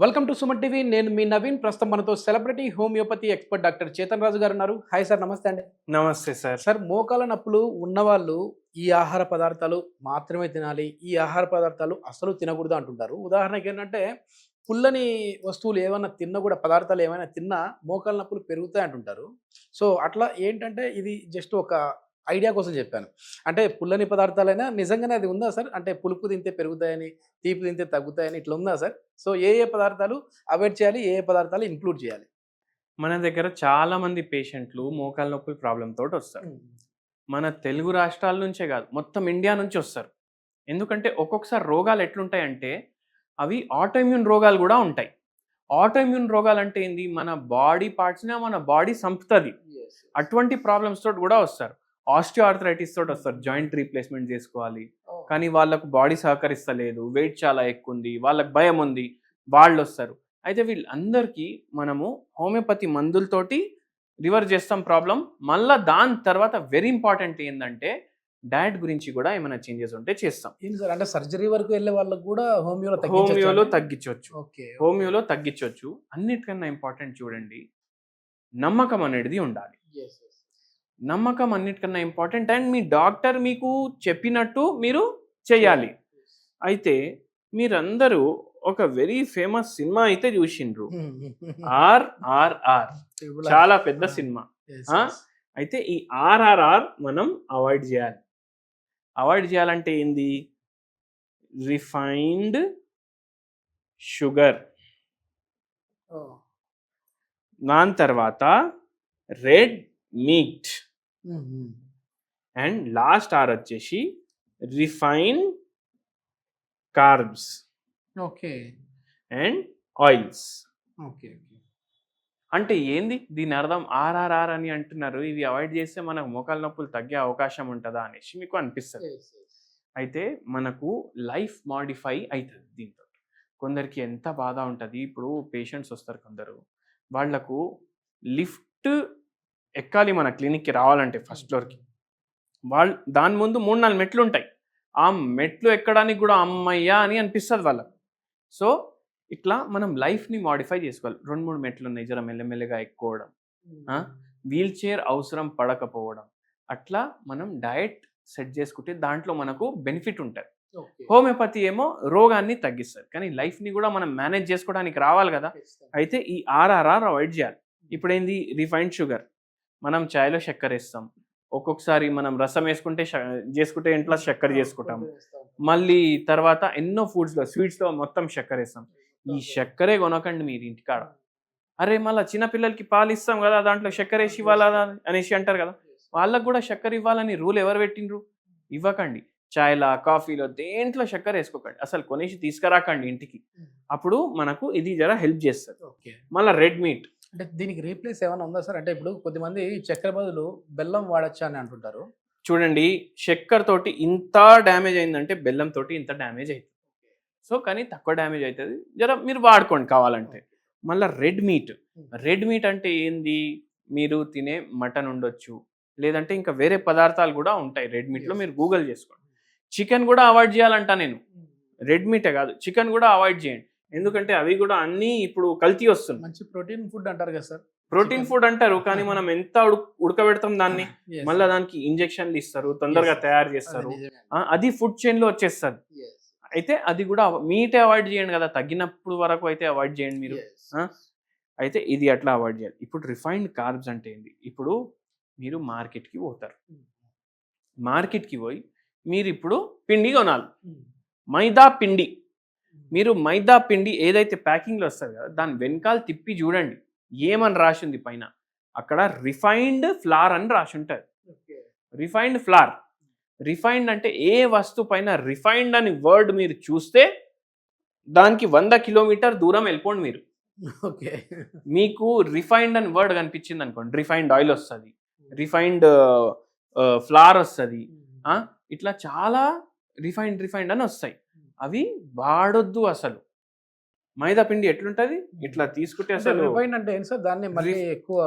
Welcome to Suman TV. నేను మీ నవీన్. ప్రస్తుతం మనతో celebrity homeopathy expert doctor Chetan Raju garu ఉన్నారు. హాయ్ సార్, నమస్తే అండి. నమస్తే సార్. సార్, మోకాల నొప్పులు ఉన్నవాళ్ళు ఈ ఆహార పదార్థాలు మాత్రమే తినాలి, ఈ ఆహార పదార్థాలు అసలు తినకూడదు అంటుంటారు. ఉదాహరణకి ఏంటంటే పుల్లని వస్తువులు ఏమైనా తిన్నా కూడా, పదార్థాలు ఏమైనా తిన్నా మోకాల నొప్పులు పెరుగుతాయి అంటుంటారు. సో అట్లా ఏంటంటే ఇది జస్ట్ ఒక ఐడియా కోసం చెప్పాను. అంటే పుల్లని పదార్థాలైనా నిజంగానే అది ఉందా సార్? అంటే పులుపు తింటే పెరుగుతాయని, తీపి తింటే తగ్గుతాయని ఇట్లా ఉందా సార్? సో ఏ పదార్థాలు అవాయిడ్ చేయాలి, ఏ పదార్థాలు ఇంక్లూడ్ చేయాలి? మన దగ్గర చాలా మంది పేషెంట్లు మోకాల నొప్పుల ప్రాబ్లమ్ తోటి వస్తారు. మన తెలుగు రాష్ట్రాల నుంచే కాదు, మొత్తం ఇండియా నుంచి వస్తారు. ఎందుకంటే ఒక్కొక్కసారి రోగాలు ఎట్లుంటాయంటే అవి ఆటోఇమ్యూన్ రోగాలు కూడా ఉంటాయి. ఆటోఇమ్యూన్ రోగాలు అంటే ఏంది? మన బాడీ పార్ట్స్ని మన బాడీ సంపుతుంది. అటువంటి ప్రాబ్లమ్స్ తోటి కూడా వస్తారు. ఆస్టియోఆర్థరైటిస్ తోటి వస్తారు. జాయింట్ రీప్లేస్మెంట్ చేసుకోవాలి, కానీ వాళ్ళకు బాడీ సహకరిస్తలేదు, వెయిట్ చాలా ఎక్కువ ఉంది, వాళ్ళకి భయం ఉంది, వాళ్ళు వస్తారు. అయితే వీళ్ళందరికీ మనము హోమియోపతి మందులతోటి రివర్స్ చేస్తాం ప్రాబ్లం. మళ్ళీ దాని తర్వాత వెరీ ఇంపార్టెంట్ ఏంటంటే డయట్ గురించి కూడా ఏమైనా చేంజెస్ ఉంటే చేస్తాం. ఏంటి సార్, అంటే సర్జరీ వరకు వెళ్ళే వాళ్ళకు కూడా హోమియోలో తగ్గించవచ్చు. హోమియోలో తగ్గించవచ్చు. అన్నిటికన్నా ఇంపార్టెంట్ చూడండి, నమ్మకం అనేది ఉండాలి. నమ్మకం అన్నిటికన్నా ఇంపార్టెంట్. అండ్ మీ డాక్టర్ మీకు చెప్పినట్టు మీరు చేయాలి. అయితే మీరందరూ ఒక వెరీ ఫేమస్ సినిమా అయితే చూసిండ్రు, RRR. చాలా పెద్ద సినిమా. అయితే ఈ RRR మనం అవాయిడ్ చేయాలి. అవాయిడ్ చేయాలంటే ఏంది? రిఫైన్డ్ షుగర్, దాని తర్వాత red meat, and last R వచ్చేసి రిఫైన్ కార్బ్స్ అండ్ ఆయిల్స్. అంటే ఏంది దీని అర్థం? RRR అని అంటున్నారు, ఇవి అవాయిడ్ చేస్తే మనకు మోకాల నొప్పులు తగ్గే అవకాశం ఉంటుందా అనేసి మీకు అనిపిస్తుంది. అయితే మనకు లైఫ్ మాడిఫై అవుతుంది దీంతో. కొందరికి ఎంత బాధ ఉంటుంది. ఇప్పుడు పేషెంట్స్ వస్తారు కొందరు, వాళ్లకు లిఫ్ట్ ఎక్కాలి మన క్లినిక్కి రావాలంటే ఫస్ట్ ఫ్లోర్కి. దాని ముందు 3-4 మెట్లు ఉంటాయి. ఆ మెట్లు ఎక్కడానికి కూడా అమ్మయ్యా అని అనిపిస్తుంది వాళ్ళకు. సో ఇట్లా మనం లైఫ్ని మాడిఫై చేసుకోవాలి. 2-3 మెట్లు ఉన్నాయి, జర మెల్లమెల్లగా ఎక్కువడం, వీల్ చైర్ అవసరం పడకపోవడం, అట్లా మనం డయట్ సెట్ చేసుకుంటే దాంట్లో మనకు బెనిఫిట్ ఉంటుంది. హోమియోపతి ఏమో రోగాన్ని తగ్గిస్తుంది, కానీ లైఫ్ని కూడా మనం మేనేజ్ చేసుకోవడానికి రావాలి కదా. అయితే ఈ RRR అవాయిడ్ చేయాలి. ఇప్పుడు ఏంది? Refined sugar. మనం చాయ్లో చక్కెర వేస్తాం, ఒక్కొక్కసారి మనం రసం చేసుకుంటే ఇంట్లో చక్కెర చేసుకుంటాం, మళ్ళీ తర్వాత ఎన్నో ఫుడ్స్లో స్వీట్స్లో మొత్తం చక్కెర వేస్తాం. ఈ చక్కెరే కొనకండి మీరు ఇంటికాడ. అరే మళ్ళీ చిన్నపిల్లలకి పాలు ఇస్తాం కదా, దాంట్లో చక్కెర వేసి ఇవ్వాలా అనేసి అంటారు కదా. వాళ్ళకు కూడా చక్కెర ఇవ్వాలని రూల్ ఎవరు పెట్టిండ్రు? ఇవ్వకండి. చాయ్లా, కాఫీలో దేంట్లో చక్కెర వేసుకోకండి, అసలు కొనేసి తీసుకురాకండి ఇంటికి. అప్పుడు మనకు ఇది జర హెల్ప్ చేస్తుంది. మళ్ళీ రెడ్ మీట్. అంటే దీనికి రీప్లేస్ ఏమైనా ఉందా సార్? అంటే ఇప్పుడు కొద్దిమంది చక్కెర బదులు బెల్లం వాడచ్చా అని అంటుంటారు. చూడండి, చక్కెర తోటి ఇంత డ్యామేజ్ అయిందంటే బెల్లం తోటి ఇంత డ్యామేజ్ అవుతుంది. సో కానీ తక్కువ డ్యామేజ్ అవుతుంది, జర మీరు వాడుకోండి కావాలంటే. మళ్ళీ రెడ్ మీట్. రెడ్ మీట్ అంటే ఏంది? మీరు తినే మటన్ ఉండొచ్చు, లేదంటే ఇంకా వేరే పదార్థాలు కూడా ఉంటాయి రెడ్ మీట్లో, మీరు గూగుల్ చేసుకోండి. చికెన్ కూడా అవాయిడ్ చేయాలంట నేను. రెడ్ మీటే కాదు, చికెన్ కూడా అవాయిడ్ చేయండి. ఎందుకంటే అవి కూడా అన్నీ ఇప్పుడు కల్తీ వస్తుంది. మంచి ప్రోటీన్ ఫుడ్ అంటారు కదా సార్. ప్రోటీన్ ఫుడ్ అంటారు, కానీ మనం ఎంత ఉడకబెడతాం దాన్ని, మళ్ళీ దానికి ఇంజెక్షన్లు ఇస్తారు, తొందరగా తయారు చేస్తారు, అది ఫుడ్ చైన్ లో వచ్చేస్తుంది. అయితే అది కూడా మీటే అవాయిడ్ చేయండి కదా, తగ్గినప్పుడు వరకు అయితే అవాయిడ్ చేయండి మీరు. అయితే ఇది అట్లా అవాయిడ్ చేయాలి. ఇప్పుడు రిఫైన్డ్ కార్బ్స్ అంటే ఏంటి? ఇప్పుడు మీరు మార్కెట్కి పోతారు, మార్కెట్కి పోయి మీరు ఇప్పుడు పిండి కొనాలి, మైదా పిండి. మీరు మైదా పిండి ఏదైతే ప్యాకింగ్లో వస్తుంది కదా, దాని వెనకాల తిప్పి చూడండి ఏమని రాసి ఉంది పైన. అక్కడ రిఫైన్డ్ ఫ్లార్ అని రాసి ఉంటుంది. Refined flower. రిఫైన్డ్ అంటే ఏ వస్తువు పైన రిఫైన్డ్ అని వర్డ్ మీరు చూస్తే దానికి 100 కిలోమీటర్ దూరం వెళ్ళిపోండి మీరు. మీకు రిఫైన్డ్ అని వర్డ్ కనిపించింది అనుకోండి, రిఫైన్డ్ ఆయిల్ వస్తుంది, రిఫైన్డ్ ఫ్లార్ వస్తుంది, ఇట్లా చాలా రిఫైన్డ్ అని వస్తాయి. అవి వాడొద్దు అసలు. మైదా పిండి ఎట్లుంటది? ఇట్లా తీసుకుంటే అసలు రిఫైన్డ్ అంటే ఏంటి సార్? దాన్ని మళ్ళీ ఎక్కువ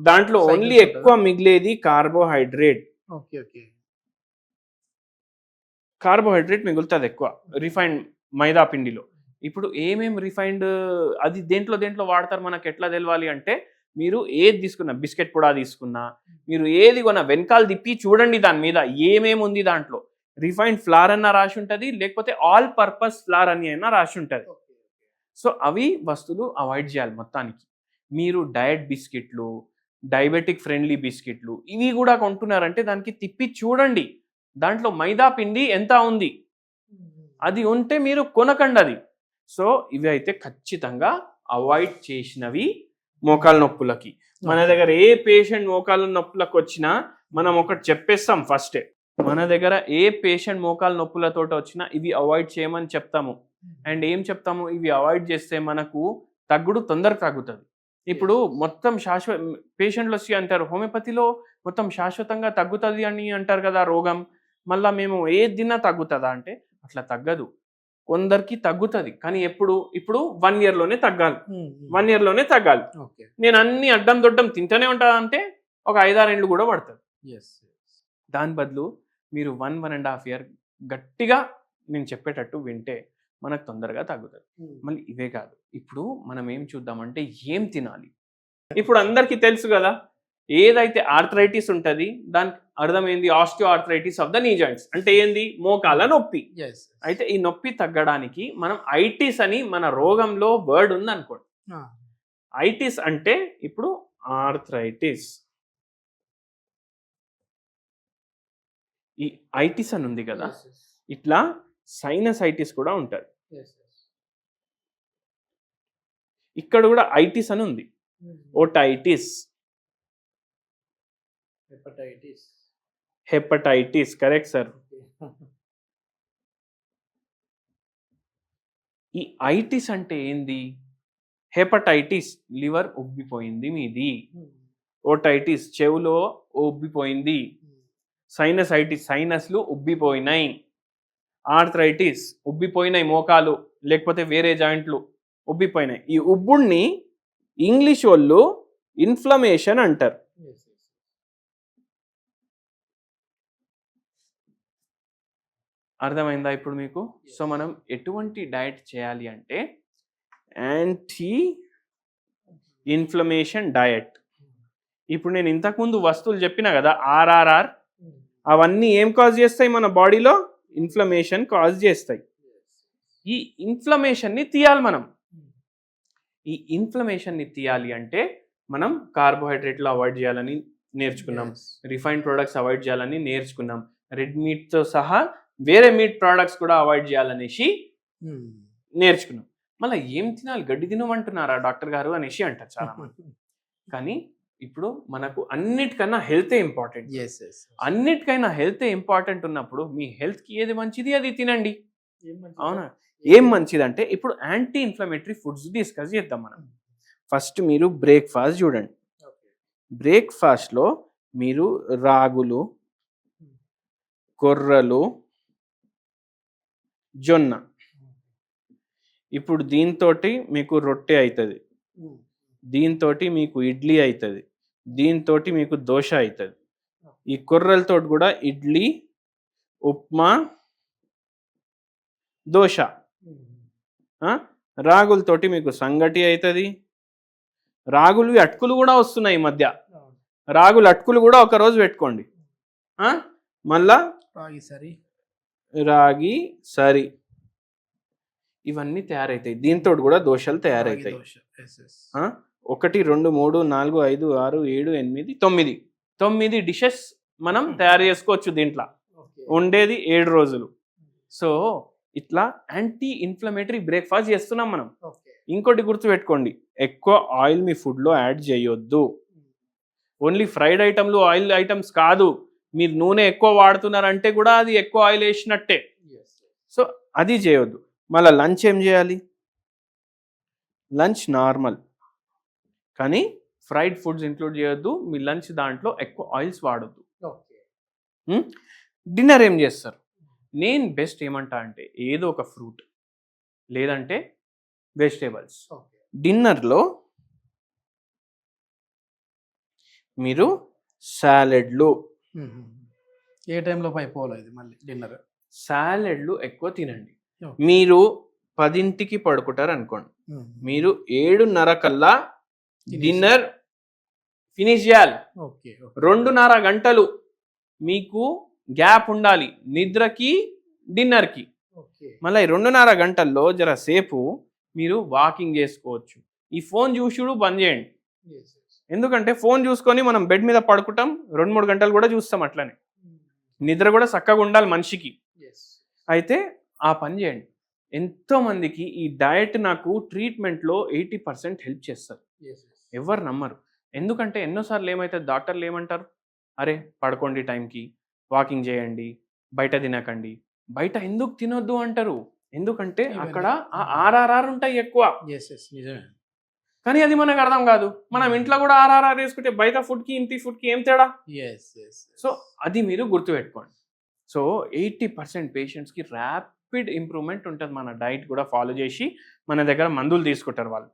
దాంట్లో ఓన్లీ ఎక్కువ మిగిలేది కార్బోహైడ్రేట్. కార్బోహైడ్రేట్ మిగులుతుంది ఎక్కువ రిఫైన్డ్ మైదా పిండిలో. ఇప్పుడు రిఫైన్డ్ అది దేంట్లో వాడతారు మనకు ఎట్లా తెలవాలి అంటే, మీరు ఏది తీసుకున్నా, బిస్కెట్ కూడా తీసుకున్నా, మీరు ఏది కొన్నా వెనకాల తిప్పి చూడండి దాని మీద ఏమేమి ఉంది దాంట్లో. రిఫైన్డ్ ఫ్లార్ అన్న రాసి ఉంటుంది, లేకపోతే ఆల్ పర్పస్ ఫ్లార్ అని అయినా రాసి ఉంటుంది. సో అవి వస్తువులు అవాయిడ్ చేయాలి మొత్తానికి. మీరు డయట్ బిస్కెట్లు, డయాబెటిక్ ఫ్రెండ్లీ బిస్కెట్లు ఇవి కూడా కొంటున్నారంటే దానికి తిప్పి చూడండి దాంట్లో మైదా పిండి ఎంత ఉంది, అది ఉంటే మీరు కొనకండి అది. సో ఇవి అయితే ఖచ్చితంగా అవాయిడ్ చేసినవి మోకాల నొప్పులకి. మన దగ్గర ఏ పేషెంట్ మోకాల నొప్పులకు వచ్చినా మనం ఒకటి చెప్పేస్తాం ఫస్టే. మన దగ్గర ఏ పేషెంట్ మోకాల నొప్పులతో వచ్చినా ఇవి అవాయిడ్ చేయమని చెప్తాము. అండ్ ఏం చెప్తాము, ఇవి అవాయిడ్ చేస్తే మనకు తగ్గుడు తొందరగా తగ్గుతుంది. ఇప్పుడు మొత్తం పేషెంట్లు వచ్చి అంటారు హోమియోపతిలో మొత్తం శాశ్వతంగా తగ్గుతుంది అని అంటారు కదా రోగం, మళ్ళీ మేము ఏది తిన్నా తగ్గుతుందా అంటే అట్లా తగ్గదు. కొందరికి తగ్గుతుంది, కానీ ఇప్పుడు 1 yearలోనే తగ్గాలి. 1 yearలోనే తగ్గాలి. నేను అన్ని అడ్డం దొడ్డం తింటూనే ఉంటా అంటే ఒక 5-6 ఏళ్ళు కూడా పడుతుంది. దాని బదులు మీరు 1-1.5 year గట్టిగా నేను చెప్పేటట్టు వింటే మనకు తొందరగా తగ్గుతుంది. మళ్ళీ ఇవే కాదు, ఇప్పుడు మనం ఏం చూద్దామంటే ఏం తినాలి. ఇప్పుడు అందరికీ తెలుసు కదా, ఏదైతే ఆర్థరైటిస్ ఉంటుంది దానికి అర్థమైంది ఆస్టియో ఆర్థరైటిస్ ఆఫ్ ద నీ జాయింట్స్ అంటే ఏంది, మోకాల నొప్పి. అయితే ఈ నొప్పి తగ్గడానికి మనం ఐటిస్ అని మన రోగంలో వర్డ్ ఉంది అనుకోండి. ఐటిస్ అంటే ఇప్పుడు ఆర్థరైటిస్, ఈ ఐటిస్ అని ఉంది కదా, ఇట్లా సైనసైటిస్ కూడా ఉంటుంది. ఇక్కడ కూడా ఐటిస్ అని ఉంది, ఓటైటిస్, హెపటైటిస్. Correct sir. ఈ ఐటిస్ అంటే ఏంది, హెపటైటిస్ లివర్ ఉబ్బిపోయింది మీది, ఓటైటిస్ చెవులో ఉబ్బిపోయింది, సైనసైటిస్ సైనస్లు ఉబ్బిపోయినాయి, ఆర్థరైటిస్ ఉబ్బిపోయినాయి మోకాలు లేకపోతే వేరే జాయింట్లు ఉబ్బిపోయినాయి. ఈ ఉబ్బుడిని ఇంగ్లీష్ వాళ్ళు ఇన్ఫ్లమేషన్ అంటారు. అర్థమైందా ఇప్పుడు మీకు? సో మనం ఎటువంటి డయట్ చేయాలి అంటే యాంటీ ఇన్ఫ్లమేషన్ డయట్. ఇప్పుడు నేను ఇంతకుముందు వస్తువులు చెప్పినా కదా, ఆర్ఆర్ఆర్, అవన్నీ ఏం కాజ్ చేస్తాయి మన బాడీలో, ఇన్ఫ్లమేషన్ కాజ్ చేస్తాయి. ఈ ఇన్ఫ్లమేషన్ని తీయాలి మనం. ఈ ఇన్ఫ్లమేషన్ని తీయాలి అంటే మనం కార్బోహైడ్రేట్లు అవాయిడ్ చేయాలని నేర్చుకున్నాం, రిఫైన్డ్ ప్రొడక్ట్స్ అవాయిడ్ చేయాలని నేర్చుకున్నాం, రెడ్ మీట్తో సహా వేరే మీట్ ప్రోడక్ట్స్ కూడా అవాయిడ్ చేయాలనేసి నేర్చుకున్నాం. మళ్ళీ ఏం తినాలి, గడ్డి తినమంటున్నారా డాక్టర్ గారు అనేసి అంటారు చాలా మంది. కానీ ఇప్పుడు మనకు అన్నిటికన్నా హెల్తే ఇంపార్టెంట్. అన్నిటికైనా హెల్తే ఇంపార్టెంట్ ఉన్నప్పుడు మీ హెల్త్కి ఏది మంచిది అది తినండి. అవునా? ఏం మంచిది అంటే ఇప్పుడు యాంటీ ఇన్ఫ్లమేటరీ ఫుడ్స్ డిస్కస్ చేద్దాం మనం. ఫస్ట్ మీరు బ్రేక్ఫాస్ట్ చూడండి. బ్రేక్ఫాస్ట్లో మీరు రాగులు, కొర్రలు, జొన్న, ఇప్పుడు దీంతో మీకు రొట్టె అవుతుంది, దీంతో మీకు ఇడ్లీ అవుతుంది, దీంతో మీకు దోశ అవుతుంది. ఈ కొర్రలతో కూడా ఇడ్లీ, ఉప్మా, దోశ. రాగులతోటి మీకు సంగటి అవుతుంది. రాగులు అటుకులు కూడా వస్తున్నాయి ఈ మధ్య, రాగులు అటుకులు కూడా ఒకరోజు పెట్టుకోండి. మళ్ళా రాగి సరి, ఇవన్నీ తయారవుతాయి. దీంతో కూడా దోశలు తయారవుతాయి. 1, 2, 3, 4, 5, 6, 7, 8, 9 డిషెస్ మనం తయారు చేసుకోవచ్చు. దీంట్లో ఉండేది 7 రోజులు. సో ఇట్లా యాంటీ ఇన్ఫ్లమేటరీ బ్రేక్ఫాస్ట్ చేస్తున్నాం మనం. ఇంకోటి గుర్తుపెట్టుకోండి, ఎక్కువ ఆయిల్ మీ ఫుడ్లో యాడ్ చేయొద్దు. ఓన్లీ ఫ్రైడ్ ఐటమ్లు, ఆయిల్ ఐటమ్స్ కాదు, మీరు నూనె ఎక్కువ వాడుతున్నారంటే కూడా అది ఎక్కువ ఆయిల్ వేసినట్టే. సో అది చేయొద్దు. మళ్ళీ లంచ్ ఏం చేయాలి, లంచ్ నార్మల్, కానీ ఫ్రైడ్ ఫుడ్స్ ఇంక్లూడ్ చేయొద్దు. మీ లంచ్ దాంట్లో ఎక్కువ ఆయిల్స్ వాడొద్దు. డిన్నర్ ఏం చేస్తారు? నేను బెస్ట్ ఏమంటా అంటే ఏదో ఒక ఫ్రూట్ లేదంటే వెజిటేబుల్స్. డిన్నర్లో మీరు సాలెడ్లు, ఏ టైంలో అయిపోవాలి మళ్ళీ డిన్నర్, సాలెడ్లు ఎక్కువ తినండి. మీరు 10కి పడుకుంటారు అనుకోండి, మీరు 7:30 కల్లా డిన్నర్ ఫినిష్ చేయాలి. 2:30 గంటలు మీకు గ్యాప్ ఉండాలి నిద్రకి డిన్నర్కి. మళ్ళీ 2:30 గంటల్లో జర సేపు మీరు వాకింగ్ చేసుకోవచ్చు. ఈ ఫోన్ చూసుడు బంద్ చేయండి. ఎందుకంటే ఫోన్ చూసుకొని మనం బెడ్ మీద పడుకుంటాం, 2-3 గంటలు కూడా చూస్తాం. అట్లనే నిద్ర కూడా చక్కగా ఉండాలి మనిషికి. అయితే ఆ పని చేయండి. ఎంతో మందికి ఈ డయట్ నాకు ట్రీట్మెంట్లో 80% హెల్ప్ చేస్తారు. ఎవరు నమ్మరు. ఎందుకంటే ఎన్నోసార్లు ఏమైతే డాక్టర్లు ఏమంటారు, అరే పడుకోండి టైంకి, వాకింగ్ చేయండి, బయట తినకండి. బయట ఎందుకు తినొద్దు అంటారు? ఎందుకంటే అక్కడ ఆ RRR ఉంటాయి ఎక్కువ. కానీ అది మనకు అర్థం కాదు. మనం ఇంట్లో కూడా RRR వేసుకుంటే బయట ఫుడ్కి ఇంటి ఫుడ్కి ఏం తేడా? సో అది మీరు గుర్తుపెట్టుకోండి. సో 80% పేషెంట్స్కి ర్యాపిడ్ ఇంప్రూవ్మెంట్ ఉంటుంది మన డైట్ కూడా ఫాలో చేసి మన దగ్గర మందులు తీసుకుంటారు వాళ్ళు.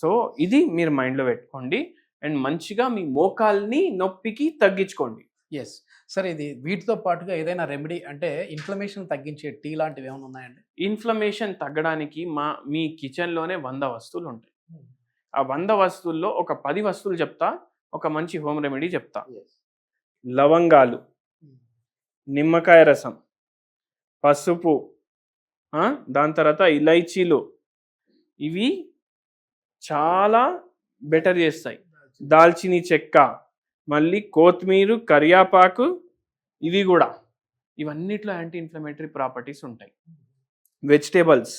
సో ఇది మీరు మైండ్లో పెట్టుకోండి అండ్ మంచిగా మీ మోకాల్ని నొప్పికి తగ్గించుకోండి. సరే, ఇది వీటితో పాటుగా ఏదైనా రెమెడీ అంటే ఇన్ఫ్లమేషన్ తగ్గించే టీ లాంటివి ఏమైనా ఉన్నాయండి? ఇన్ఫ్లమేషన్ తగ్గడానికి మీ కిచెన్లోనే 100 వస్తువులు ఉంటాయి. ఆ 100 వస్తువుల్లో ఒక 10 వస్తువులు చెప్తా, ఒక మంచి హోమ్ రెమెడీ చెప్తా. లవంగాలు, నిమ్మకాయ రసం, పసుపు, దాని తర్వాత ఇలైచీలు, ఇవి చాలా బెటర్ చేస్తాయి. దాల్చిని చెక్క, మళ్ళీ కొత్తిమీర, కరియాపాకు, ఇవి కూడా ఇవన్నిట్లో యాంటీ ఇన్ఫ్లమేటరీ ప్రాపర్టీస్ ఉంటాయి. వెజిటేబుల్స్,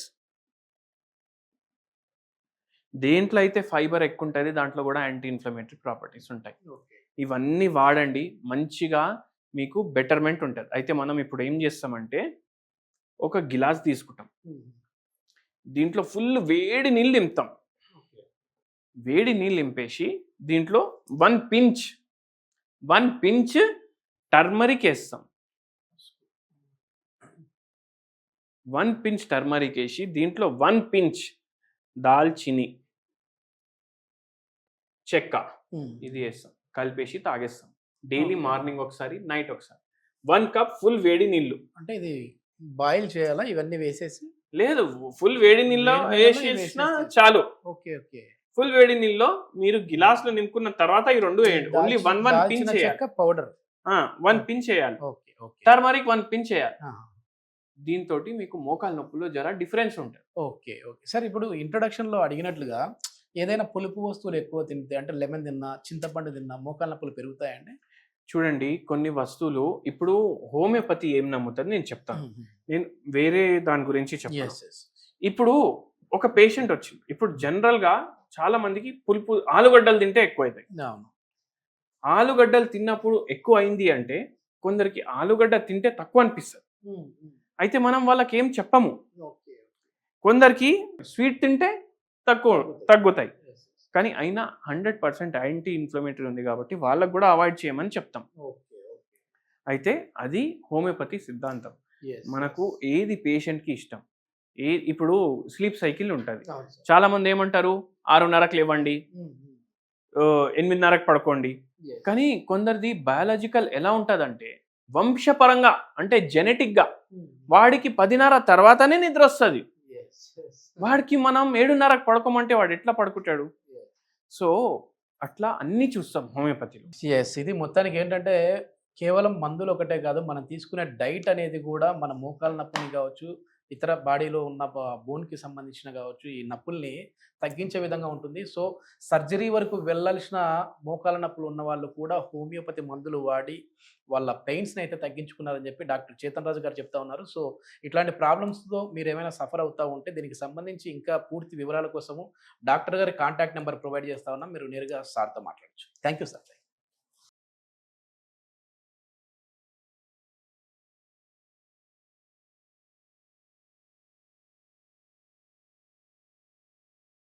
దేంట్లో అయితే ఫైబర్ ఎక్కువ ఉంటుంది దాంట్లో కూడా యాంటీ ఇన్ఫ్లమేటరీ ప్రాపర్టీస్ ఉంటాయి. ఇవన్నీ వాడండి, మంచిగా మీకు బెటర్మెంట్ ఉంటుంది. అయితే మనం ఇప్పుడు ఏం చేస్తామంటే ఒక గిలాస్ తీసుకుంటాం, దీంట్లో ఫుల్ వేడి నీళ్ళు నింపుతాం. వేడి నీళ్ళు నింపేసి దీంట్లో 1 పించ్ టర్మరిక్ వేస్తాం. 1 పించ్ టర్మరిక్ వేసి దీంట్లో 1 పించ్ దాల్చిని చెక్క ఇది వేస్తాం, కలిపేసి తాగేస్తాం. డైలీ మార్నింగ్ ఒకసారి, నైట్ ఒకసారి. 1 కప్ ఫుల్ వేడి నీళ్ళు. అంటే ఇది బాయిల్ చేయాలా ఇవన్నీ వేసేసి? లేదు, ఫుల్ వేడి నీళ్ళలో వేసేసినా చాలు. ఫుల్ వేడి నీళ్ళలో మీరు గిలాసులో నింపుకున్న తర్వాత ఈ 2 వేయండి. ఓన్లీ 1 పించ్ చేయాలి. పౌడర్ 1 పించ్ చేయాలి. టర్మరిక్ 1 పించ్ చేయాలి. దీంతో మీకు మోకాలు నొప్పుల్లో జర డిఫరెన్స్ ఉంటుంది. ఓకే. సార్, ఇప్పుడు ఇంట్రొడక్షన్ లో అడిగినట్లుగా ఏదైనా పులుపు వస్తువులు ఎక్కువ తింటే, అంటే లెమన్ తిన్నా, చింతపండు తిన్నా మోకాలు నొప్పులు పెరుగుతాయండి? చూడండి, కొన్ని వస్తువులు ఇప్పుడు హోమియోపతి ఏం నమ్ముతుంది నేను చెప్తాను. నేను వేరే దాని గురించి చెప్తాను. ఇప్పుడు ఒక పేషెంట్ వచ్చింది. ఇప్పుడు జనరల్ గా చాలా మందికి పులుపు ఆలుగడ్డలు తింటే ఎక్కువ అవుతాయి. ఆలుగడ్డలు తిన్నప్పుడు ఎక్కువ అయింది అంటే కొందరికి ఆలుగడ్డ తింటే తక్కువ అనిపిస్తుంది. అయితే మనం వాళ్ళకి ఏం చెప్పము. కొందరికి స్వీట్ తింటే తగ్గుతాయి, కానీ అయినా 100% యాంటీ ఇన్ఫ్లమేటరీ ఉంది కాబట్టి వాళ్ళకు కూడా అవాయిడ్ చేయమని చెప్తాం. అయితే అది హోమియోపతి సిద్ధాంతం. మనకు ఏది పేషెంట్కి ఇష్టం. ఇప్పుడు స్లీప్ సైకిల్ ఉంటుంది. చాలా మంది ఏమంటారు 6:30కి లేవండి, 8:30కి పడుకోండి. కానీ కొందరిది బయాలజికల్ ఎలా ఉంటుందంటే వంశపరంగా, అంటే జెనెటిక్ గా వాడికి 10:30 తర్వాతనే నిద్ర వస్తుంది. వాడికి మనం 7:30కి పడుకోమంటే వాడు ఎట్లా పడుకుంటాడు? సో అట్లా అన్ని చూస్తాం హోమియోపతిలో. ఇది మొత్తానికి ఏంటంటే కేవలం మందులు ఒకటే కాదు, మనం తీసుకునే డైట్ అనేది కూడా మన మోకాల నొప్పిని కావచ్చు, ఇతర బాడీలో ఉన్న బోన్కి సంబంధించిన కావచ్చు, ఈ నొప్పుల్ని తగ్గించే విధంగా ఉంటుంది. సో సర్జరీ వరకు వెళ్ళాల్సిన మోకాల నొప్పులు ఉన్న వాళ్ళు కూడా హోమియోపతి మందులు వాడి వాళ్ళ పెయిన్స్ని అయితే తగ్గించుకున్నారని చెప్పి డాక్టర్ చేతన్ రాజు గారు చెప్తా ఉన్నారు. సో ఇట్లాంటి ప్రాబ్లమ్స్తో మీరు ఏమైనా సఫర్ అవుతూ ఉంటే దీనికి సంబంధించి ఇంకా పూర్తి వివరాల కోసము డాక్టర్ గారి కాంటాక్ట్ నెంబర్ ప్రొవైడ్ చేస్తా ఉన్నాం. మీరు నేరుగా సార్తో మాట్లాడచ్చు. Thank you sir.